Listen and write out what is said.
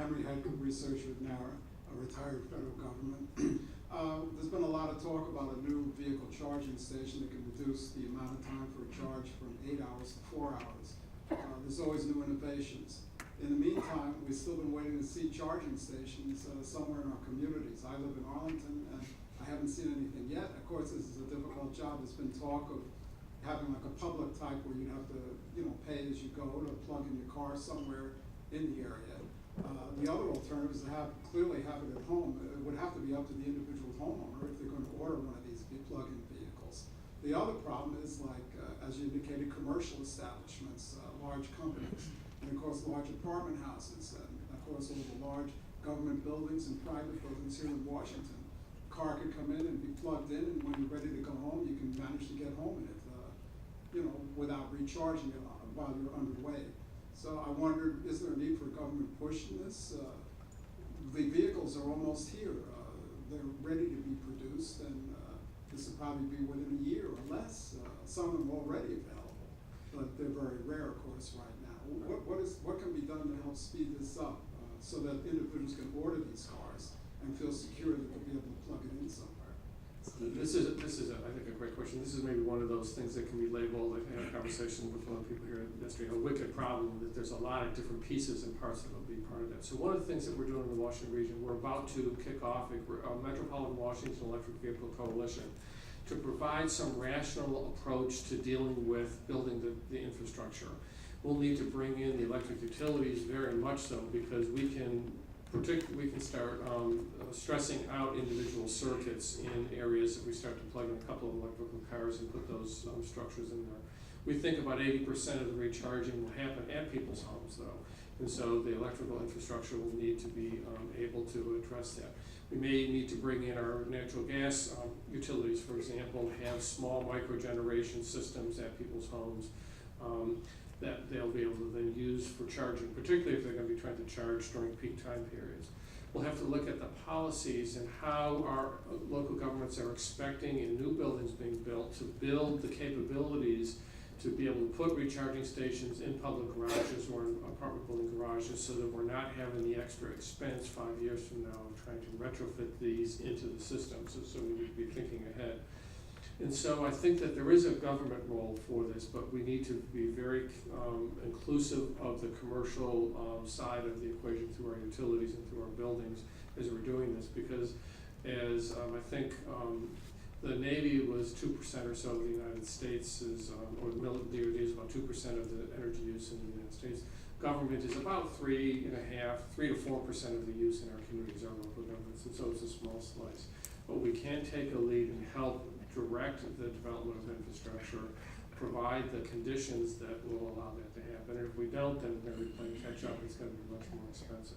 Henry Head, researcher, now a retired federal government. There's been a lot of talk about a new vehicle charging station that can reduce the amount of time for a charge from 8 hours to 4 hours. There's always new innovations. In the meantime, we've still been waiting to see charging stations somewhere in our communities. I live in Arlington, and I haven't seen anything yet. Of course, this is a difficult job. There's been talk of having like a public type where you'd have to, pay as you go to plug in your car somewhere in the area. The other alternative is to clearly have it at home. It would have to be up to the individual homeowner if they're going to order one of these plug-in vehicles. The other problem is, like, as you indicated, commercial establishments, large companies, and of course large apartment houses, and of course all the large government buildings and private buildings here in Washington. A car could come in and be plugged in, and when you're ready to go home, you can manage to get home in it, without recharging it while you're underway. So I wondered, is there a need for a government push in this? The vehicles are almost here. They're ready to be produced, and this will probably be within a year or less. Some of them already available, but they're very rare, of course, right now. What can be done to help speed this up so that individuals can order these cars and feel secure that they'll be able to plug it in somewhere? This is I think, a great question. This is maybe one of those things that can be labeled. I had a conversation with one of the people here yesterday, a wicked problem, that there's a lot of different pieces and parts that will be part of that. So one of the things that we're doing in the Washington region, we're about to kick off a Metropolitan Washington Electric Vehicle Coalition to provide some rational approach to dealing with building the infrastructure. We'll need to bring in the electric utilities very much so, because we can start stressing out individual circuits in areas that we start to plug in a couple of electrical cars and put those structures in there. We think about 80% of the recharging will happen at people's homes, though, and so the electrical infrastructure will need to be able to address that. We may need to bring in our natural gas utilities, for example, have small micro-generation systems at people's homes that they'll be able to then use for charging, particularly if they're going to be trying to charge during peak time periods. We'll have to look at the policies and how our local governments are expecting in new buildings being built to build the capabilities to be able to put recharging stations in public garages or in apartment building garages, so that we're not having the extra expense 5 years from now of trying to retrofit these into the system. So we need to be thinking ahead. And so I think that there is a government role for this, but we need to be very inclusive of the commercial side of the equation through our utilities and through our buildings as we're doing this, because as I think the Navy was 2% or so of the United States, or the military is about 2% of the energy use in the United States. Government is about 3 to 4% of the use in our communities, our local governments, and so it's a small slice. But we can take a lead and help direct the development of infrastructure, provide the conditions that will allow that to happen. And if we don't, then we're going to be playing catch up. It's going to be much more expensive.